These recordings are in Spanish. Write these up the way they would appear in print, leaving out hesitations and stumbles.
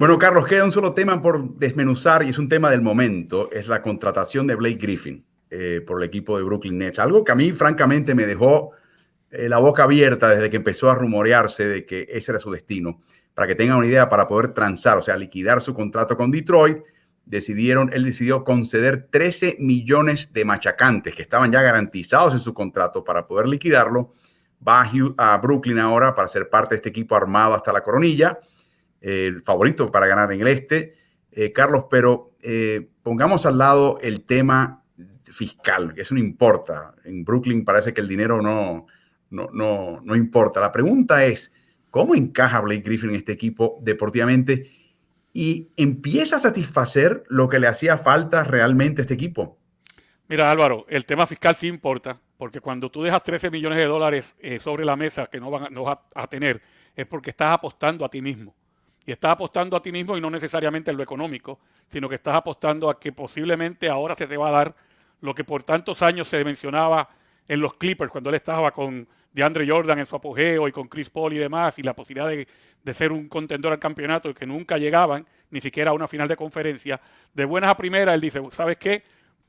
Bueno, Carlos, queda un solo tema por desmenuzar y es un tema del momento, es la contratación de Blake Griffin por el equipo de Brooklyn Nets. Algo que a mí francamente me dejó la boca abierta desde que empezó a rumorearse de que ese era su destino. Para que tengan una idea, para poder transar, o sea, liquidar su contrato con Detroit, él decidió conceder 13 millones de machacantes que estaban ya garantizados en su contrato para poder liquidarlo. Va a Brooklyn ahora para ser parte de este equipo armado hasta la coronilla, el favorito para ganar en el este. Carlos, pero pongamos al lado el tema fiscal, que eso no importa. En Brooklyn parece que el dinero no importa. La pregunta es, ¿cómo encaja Blake Griffin en este equipo deportivamente y empieza a satisfacer lo que le hacía falta realmente a este equipo? Mira, Álvaro, el tema fiscal sí importa, porque cuando tú dejas 13 millones de dólares sobre la mesa que no vas a tener, es porque estás apostando a ti mismo. Y estás apostando a ti mismo y no necesariamente en lo económico, sino que estás apostando a que posiblemente ahora se te va a dar lo que por tantos años se mencionaba en los Clippers, cuando él estaba con DeAndre Jordan en su apogeo y con Chris Paul y demás, y la posibilidad de ser un contendor al campeonato y que nunca llegaban, ni siquiera a una final de conferencia. De buenas a primeras, él dice, ¿sabes qué?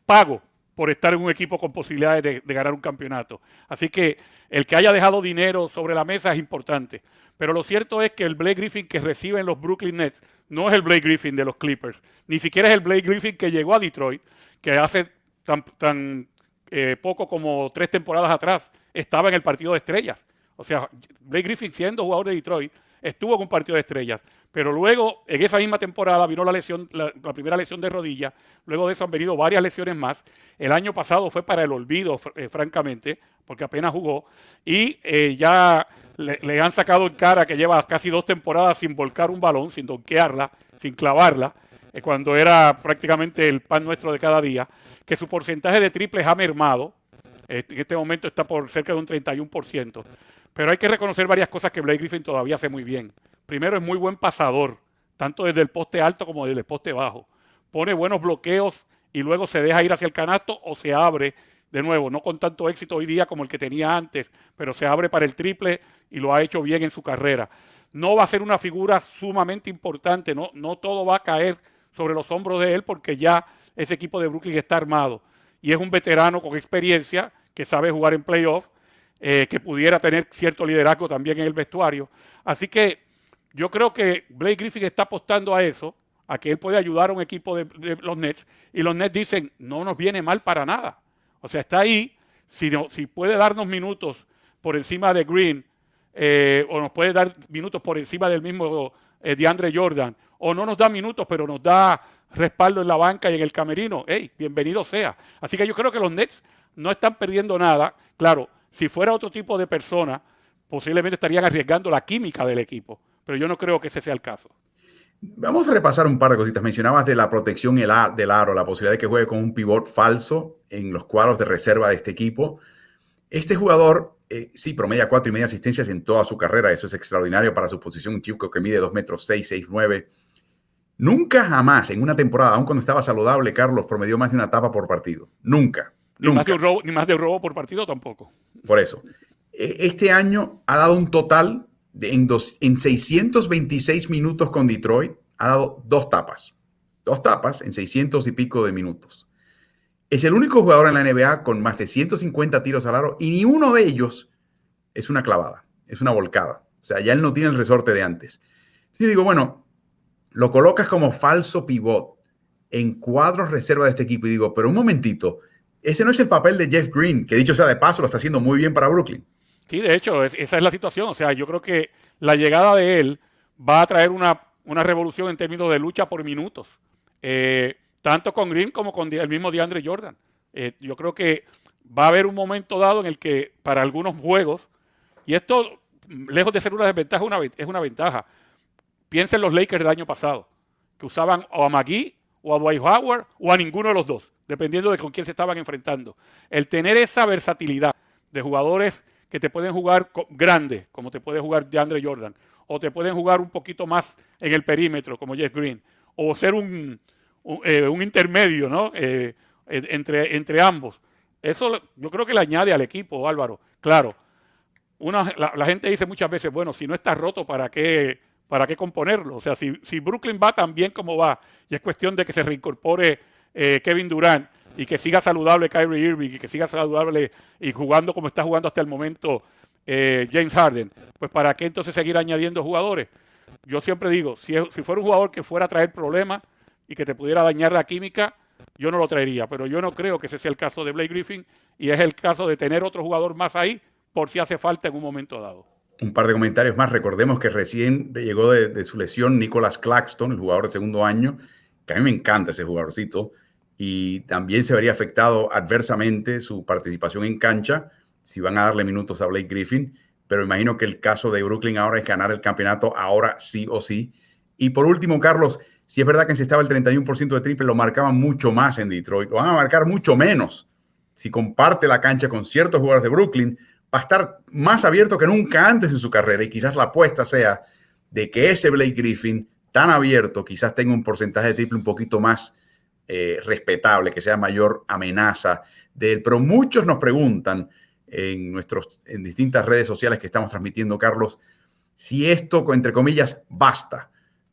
Pago por estar en un equipo con posibilidades de ganar un campeonato. Así que el que haya dejado dinero sobre la mesa es importante. Pero lo cierto es que el Blake Griffin que reciben los Brooklyn Nets no es el Blake Griffin de los Clippers, ni siquiera es el Blake Griffin que llegó a Detroit, que hace tan poco como 3 temporadas atrás estaba en el partido de estrellas. O sea, Blake Griffin, siendo jugador de Detroit, estuvo en un partido de estrellas, pero luego en esa misma temporada vino la primera lesión de rodilla, luego de eso han venido varias lesiones más. El año pasado fue para el olvido, francamente, porque apenas jugó, y ya le han sacado en cara que lleva casi 2 temporadas sin volcar un balón, sin donkearla, sin clavarla, cuando era prácticamente el pan nuestro de cada día, que su porcentaje de triples ha mermado. En este momento está por cerca de un 31%. Pero hay que reconocer varias cosas que Blake Griffin todavía hace muy bien. Primero, es muy buen pasador, tanto desde el poste alto como desde el poste bajo. Pone buenos bloqueos y luego se deja ir hacia el canasto o se abre de nuevo, no con tanto éxito hoy día como el que tenía antes, pero se abre para el triple y lo ha hecho bien en su carrera. No va a ser una figura sumamente importante, no todo va a caer sobre los hombros de él porque ya ese equipo de Brooklyn está armado y es un veterano con experiencia que sabe jugar en playoff, que pudiera tener cierto liderazgo también en el vestuario. Así que yo creo que Blake Griffin está apostando a eso, a que él puede ayudar a un equipo de los Nets, y los Nets dicen, no nos viene mal para nada. O sea, está ahí, si puede darnos minutos por encima de Green, o nos puede dar minutos por encima del mismo DeAndre Jordan, o no nos da minutos, pero nos da respaldo en la banca y en el camerino, hey, bienvenido sea. Así que yo creo que los Nets no están perdiendo nada. Claro, si fuera otro tipo de persona, posiblemente estarían arriesgando la química del equipo, pero yo no creo que ese sea el caso. Vamos a repasar un par de cositas. Mencionabas de la protección del aro, la posibilidad de que juegue con un pivot falso en los cuadros de reserva de este equipo. Este jugador, sí, promedia 4.5 asistencias en toda su carrera. Eso es extraordinario para su posición. Un chico que mide 2 metros 6, 6'9". Nunca jamás en una temporada, aun cuando estaba saludable, Carlos promedió más de una tapa por partido. Nunca, Ni más nunca. ni más de un robo por partido tampoco. Por eso. Este año ha dado un total en 626 minutos con Detroit, ha dado 2 tapas. 2 tapas en 600 y pico de minutos. Es el único jugador en la NBA con más de 150 tiros al aro y ni uno de ellos es una clavada, es una volcada. O sea, ya él no tiene el resorte de antes. Yo digo, bueno, lo colocas como falso pivot en cuadros reserva de este equipo y digo, pero un momentito, ese no es el papel de Jeff Green, que dicho sea de paso, lo está haciendo muy bien para Brooklyn. Sí, de hecho, esa es la situación. O sea, yo creo que la llegada de él va a traer una revolución en términos de lucha por minutos. Tanto con Green como con el mismo DeAndre Jordan. Yo creo que va a haber un momento dado en el que para algunos juegos, y esto, lejos de ser una desventaja, es una ventaja. Piensa en los Lakers del año pasado, que usaban o a McGee o a Dwight Howard o a ninguno de los dos, dependiendo de con quién se estaban enfrentando. El tener esa versatilidad de jugadores que te pueden jugar grandes, como te puede jugar DeAndre Jordan, o te pueden jugar un poquito más en el perímetro, como Jeff Green, o ser un intermedio, ¿no? Entre ambos. Eso yo creo que le añade al equipo, Álvaro. Claro, la gente dice muchas veces, bueno, si no está roto, ¿para qué ¿para qué componerlo? O sea, si Brooklyn va tan bien como va, y es cuestión de que se reincorpore Kevin Durant y que siga saludable Kyrie Irving y que siga saludable y jugando como está jugando hasta el momento James Harden, pues ¿para qué entonces seguir añadiendo jugadores? Yo siempre digo, si fuera un jugador que fuera a traer problemas y que te pudiera dañar la química, yo no lo traería, pero yo no creo que ese sea el caso de Blake Griffin y es el caso de tener otro jugador más ahí por si hace falta en un momento dado. Un par de comentarios más. Recordemos que recién llegó de su lesión Nicholas Claxton, el jugador de segundo año, que a mí me encanta ese jugadorcito, y también se vería afectado adversamente su participación en cancha si van a darle minutos a Blake Griffin, pero imagino que el caso de Brooklyn ahora es ganar el campeonato ahora sí o sí. Y por último, Carlos, si es verdad que si estaba el 31% de triple, lo marcaban mucho más en Detroit, lo van a marcar mucho menos si comparte la cancha con ciertos jugadores de Brooklyn. Va a estar más abierto que nunca antes en su carrera y quizás la apuesta sea de que ese Blake Griffin tan abierto quizás tenga un porcentaje de triple un poquito más respetable, que sea mayor amenaza de él. Pero muchos nos preguntan en distintas redes sociales que estamos transmitiendo, Carlos, si esto, entre comillas, basta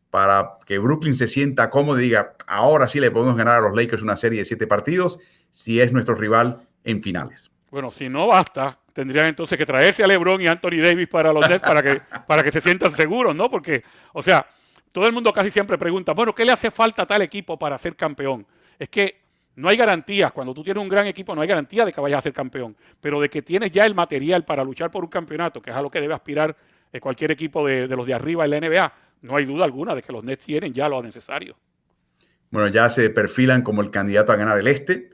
para que Brooklyn se sienta cómodo y diga, ahora sí le podemos ganar a los Lakers una serie de 7 partidos si es nuestro rival en finales. Bueno, si no basta, tendrían entonces que traerse a LeBron y Anthony Davis para los Nets para que se sientan seguros, ¿no? Porque, o sea, todo el mundo casi siempre pregunta, bueno, ¿qué le hace falta a tal equipo para ser campeón? Es que no hay garantías. Cuando tú tienes un gran equipo, no hay garantía de que vayas a ser campeón, pero de que tienes ya el material para luchar por un campeonato, que es a lo que debe aspirar cualquier equipo de los de arriba en la NBA, no hay duda alguna de que los Nets tienen ya lo necesario. Bueno, ya se perfilan como el candidato a ganar el este.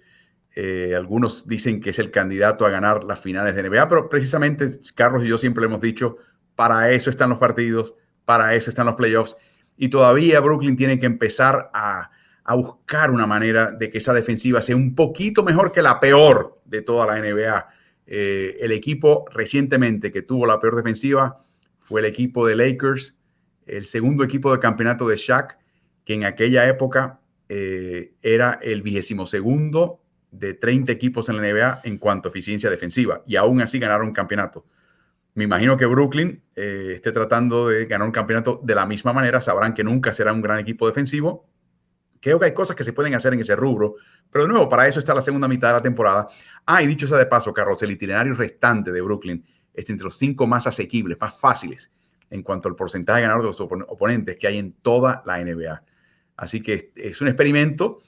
Algunos dicen que es el candidato a ganar las finales de NBA, pero precisamente Carlos y yo siempre le hemos dicho, para eso están los partidos, para eso están los playoffs, y todavía Brooklyn tiene que empezar a buscar una manera de que esa defensiva sea un poquito mejor que la peor de toda la NBA. El equipo recientemente que tuvo la peor defensiva fue el equipo de Lakers, el segundo equipo de campeonato de Shaq, que en aquella época era el 22º de 30 equipos en la NBA en cuanto a eficiencia defensiva, y aún así ganaron un campeonato. Me imagino que Brooklyn esté tratando de ganar un campeonato de la misma manera. Sabrán que nunca será un gran equipo defensivo. Creo que hay cosas que se pueden hacer en ese rubro, pero de nuevo, para eso está la segunda mitad de la temporada. Y dicho sea de paso, Carlos, el itinerario restante de Brooklyn es entre los 5 más asequibles, más fáciles en cuanto al porcentaje ganador de los oponentes que hay en toda la NBA. Así que es un experimento.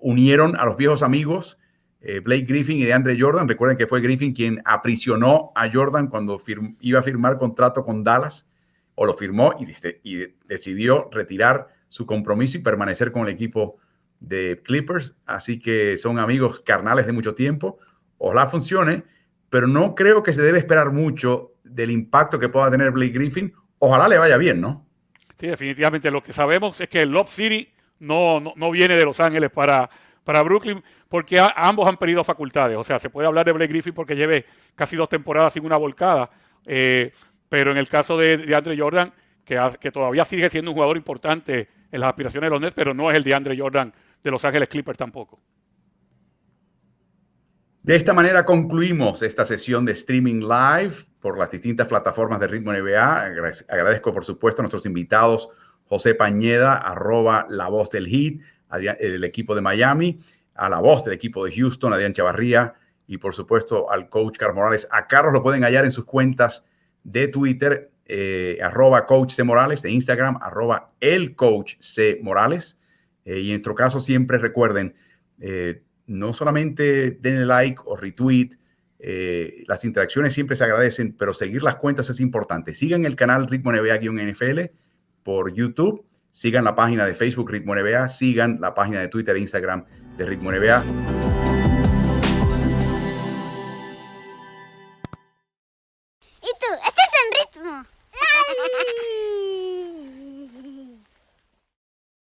Unieron a los viejos amigos Blake Griffin y DeAndre Jordan. Recuerden que fue Griffin quien aprisionó a Jordan cuando iba a firmar contrato con Dallas, o lo firmó y decidió retirar su compromiso y permanecer con el equipo de Clippers. Así que son amigos carnales de mucho tiempo. Ojalá funcione, pero no creo que se debe esperar mucho del impacto que pueda tener Blake Griffin. Ojalá le vaya bien, ¿no? Sí, definitivamente. Lo que sabemos es que el Lob City no viene de Los Ángeles para Brooklyn, porque ambos han perdido facultades. O sea, se puede hablar de Blake Griffin porque lleve casi 2 temporadas sin una volcada, pero en el caso de DeAndre Jordan, que todavía sigue siendo un jugador importante en las aspiraciones de los Nets, pero no es el DeAndre Jordan de Los Ángeles Clippers tampoco. De esta manera concluimos esta sesión de streaming live por las distintas plataformas de Ritmo NBA. Agradezco, por supuesto, a nuestros invitados, José Pañeda, @La Voz del Heat, el equipo de Miami, a la voz del equipo de Houston, Adrián Chavarría, y por supuesto al coach Carlos Morales. A Carlos lo pueden hallar en sus cuentas de Twitter, @Coach C. Morales, de Instagram, @ElCoachCMorales. Y en nuestro caso siempre recuerden, no solamente denle like o retweet, las interacciones siempre se agradecen, pero seguir las cuentas es importante. Sigan el canal Ritmo NBA-NFL por YouTube, sigan la página de Facebook Ritmo NBA, sigan la página de Twitter e Instagram de Ritmo NBA. ¿Y tú? ¿Estás en ritmo?